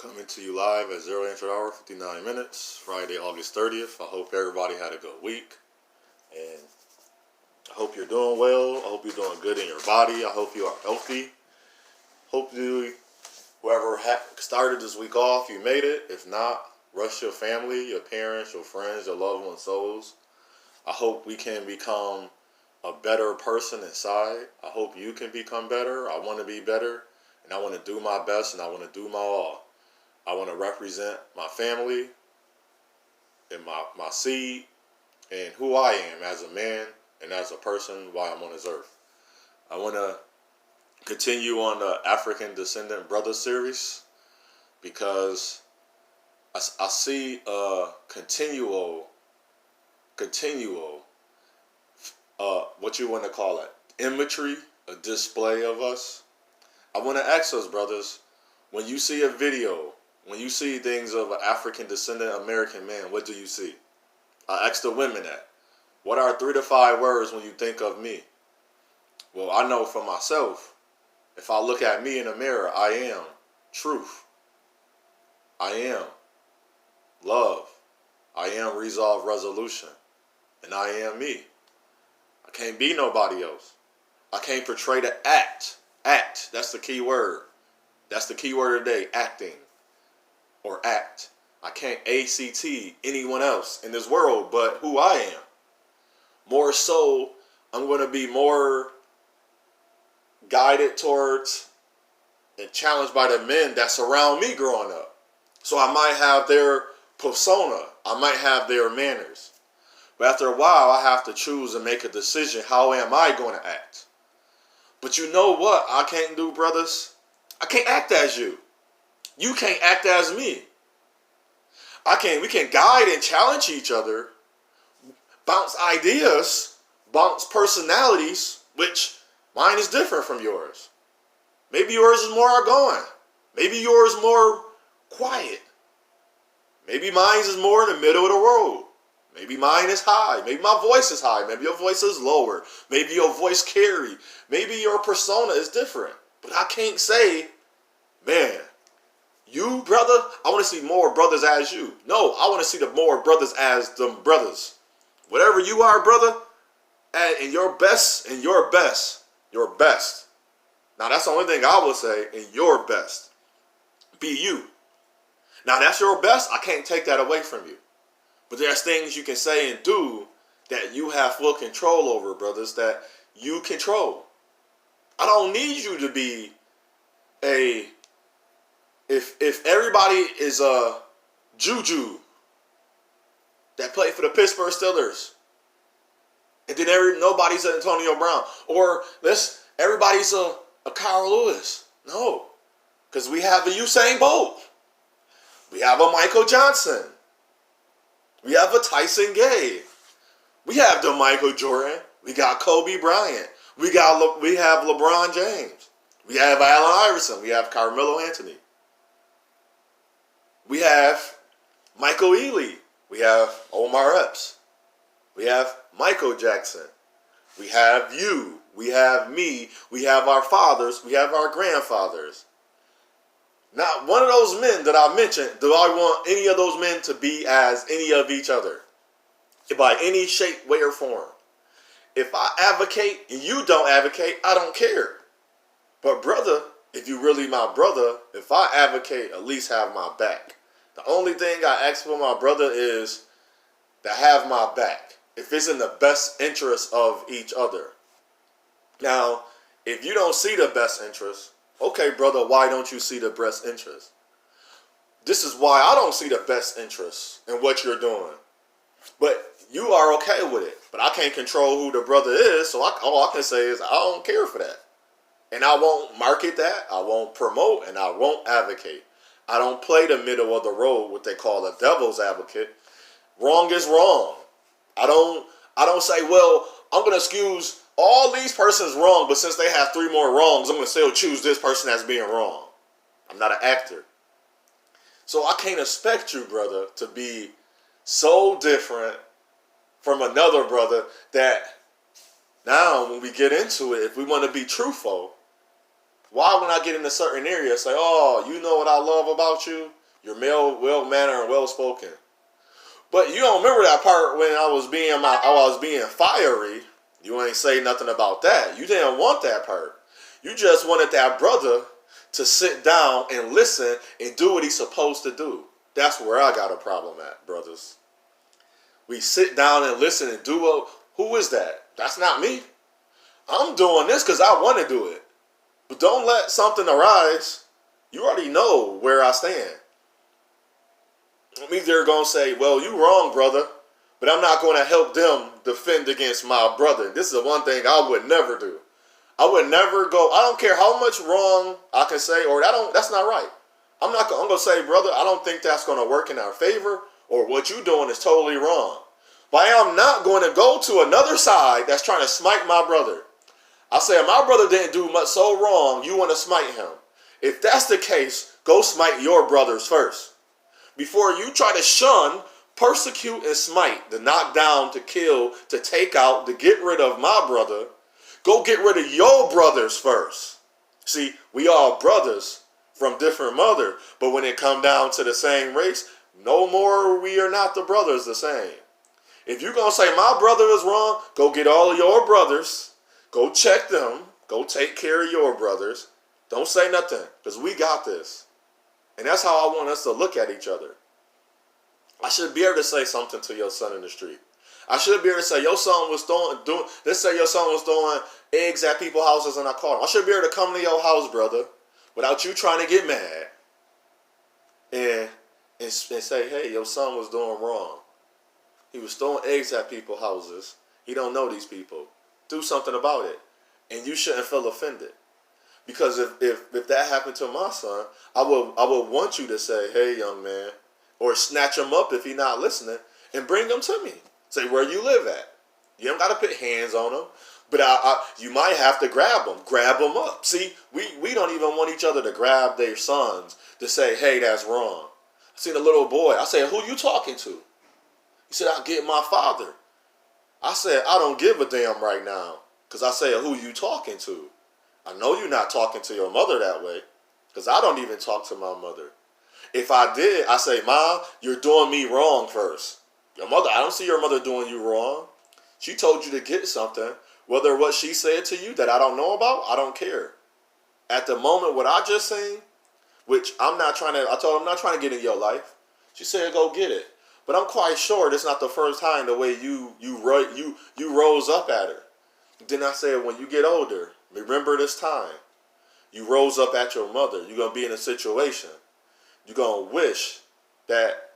Coming to you live at 0 59 minutes, Friday, August 30th. I hope everybody had a good week. And I hope you're doing well. I hope you're doing good in your body. I hope you are healthy. Hope you, whoever started this week off, you made it. If not, rush your family, your parents, your friends, your loved ones' souls. I hope we can become a better person inside. I hope you can become better. I want to be better. And I want to do my best and I want to do my all. I want to represent my family and my seed and who I am as a man and as a person while I'm on this earth. I want to continue on the African Descendant Brother series because I see a continual, what you want to call it, imagery, a display of us. I want to ask us, brothers, when you see a video, when you see things of an African Descendant American man, what do you see? I ask the women that. What are 3 to 5 words when you think of me? Well, I know for myself, if I look at me in the mirror, I am truth. I am love. I am resolve, resolution. And I am me. I can't be nobody else. I can't portray the act. Act. That's the key word. That's the key word today. Acting. Or act. I can't ACT anyone else in this world but who I am. More so, I'm going to be more guided towards and challenged by the men that surround me growing up. So I might have their persona. I might have their manners. But after a while, I have to choose and make a decision. How am I going to act? But you know what I can't do, brothers? I can't act as you. You can't act as me. We can guide and challenge each other, bounce ideas, bounce personalities, which mine is different from yours. Maybe yours is more outgoing. Maybe yours is more quiet. Maybe mine is more in the middle of the road. Maybe mine is high. Maybe my voice is high. Maybe your voice is lower. Maybe your voice carry. Maybe your persona is different. But I can't say, man, you, brother, I want to see more brothers as you. No, I want to see the more brothers as them brothers. Whatever you are, brother, and your best, your best. Now, that's the only thing I will say, in your best. Be you. Now, that's your best. I can't take that away from you. But there's things you can say and do that you have full control over, brothers, that you control. I don't need you to be if everybody is a Juju that played for the Pittsburgh Steelers, and then nobody's an Antonio Brown, or everybody's a Carl Lewis. No, because we have a Usain Bolt, we have a Michael Johnson, we have a Tyson Gay, we have the Michael Jordan, we got Kobe Bryant, we have LeBron James, we have Allen Iverson, we have Carmelo Anthony. We have Michael Ealy. We have Omar Epps. We have Michael Jackson. We have you. We have me. We have our fathers. We have our grandfathers. Not one of those men that I mentioned, do I want any of those men to be as any of each other, by any shape, way, or form. If I advocate and you don't advocate, I don't care. But brother, if you really my brother, if I advocate, at least have my back. The only thing I ask for my brother is to have my back. If it's in the best interest of each other. Now, if you don't see the best interest, okay, brother, why don't you see the best interest? This is why I don't see the best interest in what you're doing. But you are okay with it. But I can't control who the brother is, so all I can say is I don't care for that. And I won't market that, I won't promote, and I won't advocate. I don't play the middle of the road, what they call a devil's advocate. Wrong is wrong. I don't say, well, I'm going to excuse all these persons wrong, but since they have 3 more wrongs, I'm going to still choose this person as being wrong. I'm not an actor. So I can't expect you, brother, to be so different from another brother that now when we get into it, if we want to be truthful, Why when I get in a certain area, say, oh, you know what I love about you? You're well-mannered and well-spoken. But you don't remember that part when I was being fiery. You ain't say nothing about that. You didn't want that part. You just wanted that brother to sit down and listen and do what he's supposed to do. That's where I got a problem at, brothers. We sit down and listen and do what... Who is that? That's not me. I'm doing this because I want to do it. But don't let something arise. You already know where I stand. I'm either going to say, well, you wrong, brother. But I'm not going to help them defend against my brother. This is the one thing I would never do. I would never go... I don't care how much wrong I can say, or that's not right. I'm going to say, brother, I don't think that's going to work in our favor, or what you're doing is totally wrong. But I am not going to go to another side that's trying to smite my brother. I say, if my brother didn't do much so wrong, you want to smite him. If that's the case, go smite your brothers first. Before you try to shun, persecute, and smite, to knock down, to kill, to take out, to get rid of my brother, go get rid of your brothers first. See, we all brothers from different mother, but when it come down to the same race, no more we are not the brothers the same. If you're going to say my brother is wrong, go get all of your brothers, go check them, go take care of your brothers. Don't say nothing, because we got this. And that's how I want us to look at each other. I should be able to say something to your son in the street. I should be able to say, your son was let's say your son was throwing eggs at people's houses and I caught him. I should be able to come to your house, brother, without you trying to get mad and say, hey, your son was doing wrong. He was throwing eggs at people's houses. He don't know these people. Do something about it. And you shouldn't feel offended. Because if that happened to my son, I would want you to say, hey, young man, or snatch him up if he's not listening and bring him to me. Say where you live at. You don't got to put hands on him. But you might have to grab them. Grab them up. See, we don't even want each other to grab their sons to say, hey, that's wrong. I seen a little boy. I said, who you talking to? He said, I'll get my father. I said, I don't give a damn right now. Because I said, who you talking to? I know you're not talking to your mother that way. Because I don't even talk to my mother. If I did, I say, Mom, you're doing me wrong first. Your mother, I don't see your mother doing you wrong. She told you to get something. Whether what she said to you that I don't know about, I don't care. At the moment, what I just seen, which I told her I'm not trying to get in your life. She said, go get it. But I'm quite sure this is not the first time the way you rose up at her. Then I said, when you get older, remember this time. You rose up at your mother. You're going to be in a situation. You're going to wish that,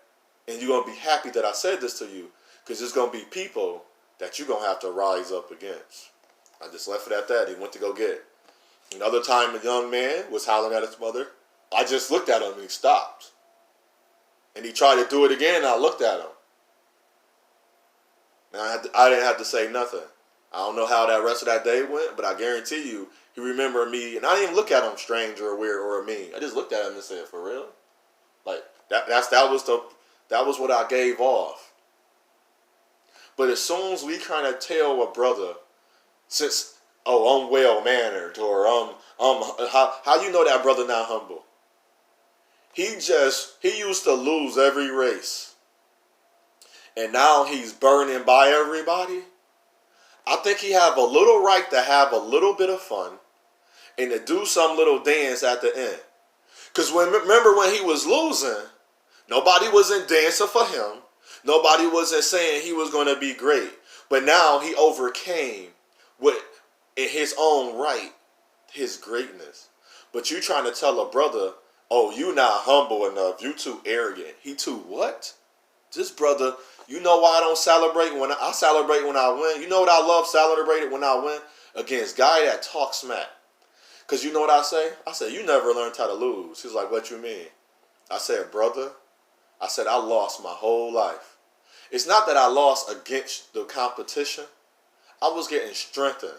and you're going to be happy that I said this to you, because there's going to be people that you're going to have to rise up against. I just left it at that. He went to go get it. Another time a young man was hollering at his mother. I just looked at him and he stopped. And he tried to do it again and I looked at him. Now I didn't have to say nothing. I don't know how that rest of that day went, but I guarantee you he remembered me. And I didn't even look at him strange or weird or mean. I just looked at him and said, for real? Like that was what I gave off. But as soon as we kind of tell a brother, since, I'm well-mannered, or how you know that brother not humble? He used to lose every race. And now he's burning by everybody. I think he have a little right to have a little bit of fun and to do some little dance at the end. Because remember when he was losing, nobody wasn't dancing for him. Nobody wasn't saying he was going to be great. But now he overcame with, in his own right, his greatness. But you trying to tell a brother, oh, you not humble enough. You too arrogant. He too what? This brother, you know why I don't celebrate when I celebrate when I win? You know what I love celebrating when I win? Against guy that talks smack. Because you know what I say? I said, you never learned how to lose. He's like, what you mean? I said, brother, I lost my whole life. It's not that I lost against the competition. I was getting strengthened.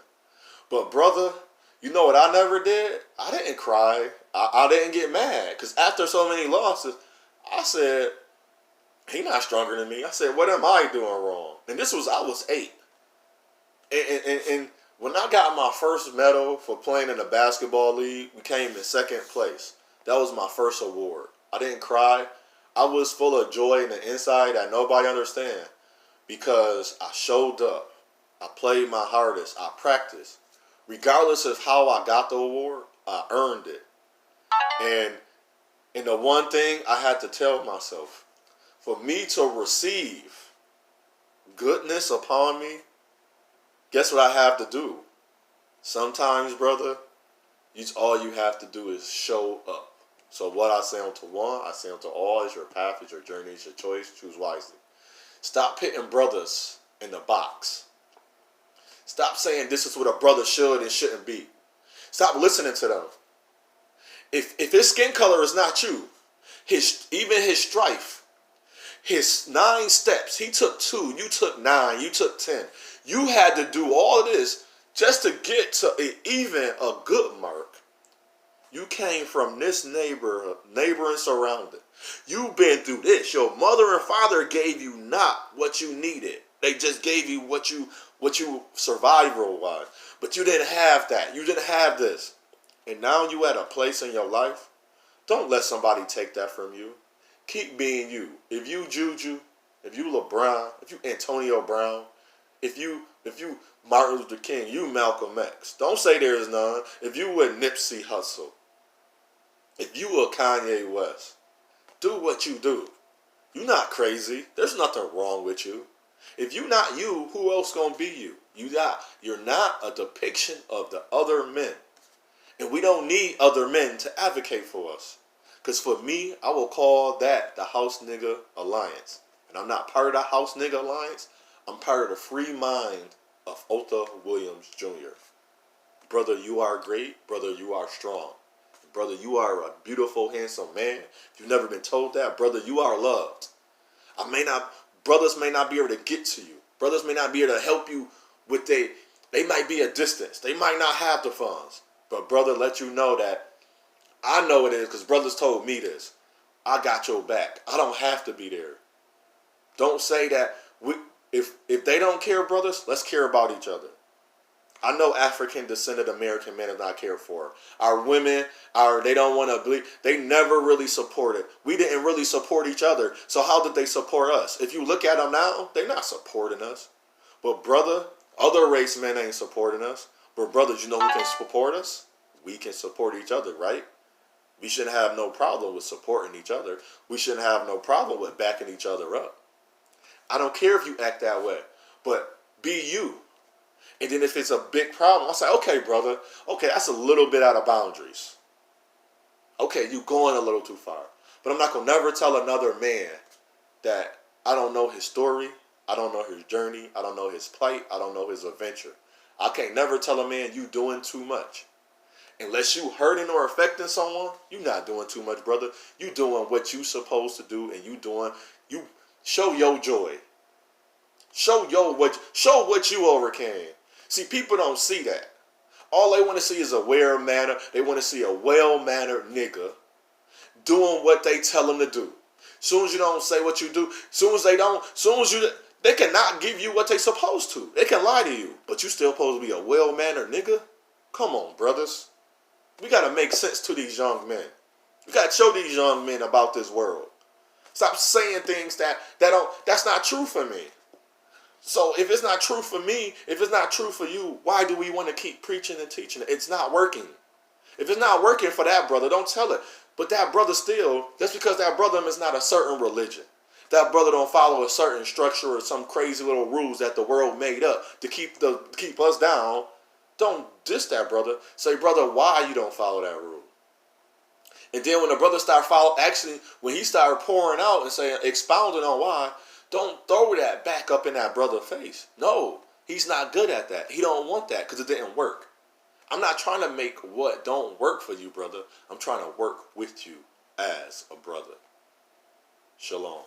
But brother, you know what I never did? I didn't cry. I didn't get mad. Because after so many losses, I said, he not stronger than me. I said, what am I doing wrong? And I was 8. And When I got my first medal for playing in the basketball league, we came in second place. That was my first award. I didn't cry. I was full of joy in the inside that nobody understand because I showed up. I played my hardest. I practiced. Regardless of how I got the award, I earned it. And the one thing I had to tell myself, for me to receive goodness upon me, guess what I have to do? Sometimes, brother, all you have to do is show up. So what I say unto one, I say unto all, is your path, is your journey, is your choice. Choose wisely. Stop putting brothers in the box. Stop saying this is what a brother should and shouldn't be. Stop listening to them. If his skin color is not you, even his strife, his 9 steps, he took 2, you took 9, you took 10. You had to do all of this just to get to even a good mark. You came from this neighbor and surrounding. You've been through this. Your mother and father gave you not what you needed. They just gave you what you survival wise. But you didn't have that. You didn't have this. And now you at a place in your life. Don't let somebody take that from you. Keep being you. If you Juju, if you LeBron, if you Antonio Brown, if you Martin Luther King, you Malcolm X. Don't say there is none. If you a Nipsey Hussle, if you a Kanye West, do what you do. You're not crazy. There's nothing wrong with you. If you're not you, who else gonna be you? You're not a depiction of the other men. And we don't need other men to advocate for us. Because for me, I will call that the House Nigga Alliance. And I'm not part of the House Nigga Alliance. I'm part of the free mind of Otha Williams Jr. Brother, you are great. Brother, you are strong. Brother, you are a beautiful, handsome man. If you've never been told that, brother, you are loved. Brothers may not be able to get to you. Brothers may not be able to help you with they might be a distance. They might not have the funds. But brother, let you know that I know it is because brothers told me this. I got your back. I don't have to be there. Don't say that. If they don't care, brothers, let's care about each other. I know African Descendant American Men is not cared for. Our women, they don't want to believe. They never really supported. We didn't really support each other. So how did they support us? If you look at them now, they're not supporting us. But brother, other race men ain't supporting us. But brothers, you know who can support us? We can support each other, right? We shouldn't have no problem with supporting each other. We shouldn't have no problem with backing each other up. I don't care if you act that way, but be you. And then if it's a big problem, I'll say, okay, brother, okay, that's a little bit out of boundaries. Okay, you going a little too far. But I'm not going to never tell another man that I don't know his story, I don't know his journey, I don't know his plight, I don't know his adventure. I can't never tell a man you doing too much. Unless you hurting or affecting someone, you not doing too much, brother. You doing what you supposed to do, and you show your joy. Show what you overcame. See, people don't see that. All they want to see is a well-mannered. They want to see a well-mannered nigga doing what they tell them to do. Soon as you don't say what you do, they cannot give you what they supposed to. They can lie to you, but you still supposed to be a well-mannered nigga. Come on, brothers. We got to make sense to these young men. We got to show these young men about this world. Stop saying things that's not true for me. So if it's not true for me, if it's not true for you, why do we want to keep preaching and teaching it? It's not working. If it's not working for that brother, don't tell it. But that brother still, just because that brother is not a certain religion, that brother don't follow a certain structure or some crazy little rules that the world made up to keep us down, don't diss that brother. Say, brother, why you don't follow that rule? And then when the brother when he started pouring out and saying, expounding on why, don't throw that back up in that brother's face. No, he's not good at that. He don't want that because it didn't work. I'm not trying to make what don't work for you, brother. I'm trying to work with you as a brother. Shalom.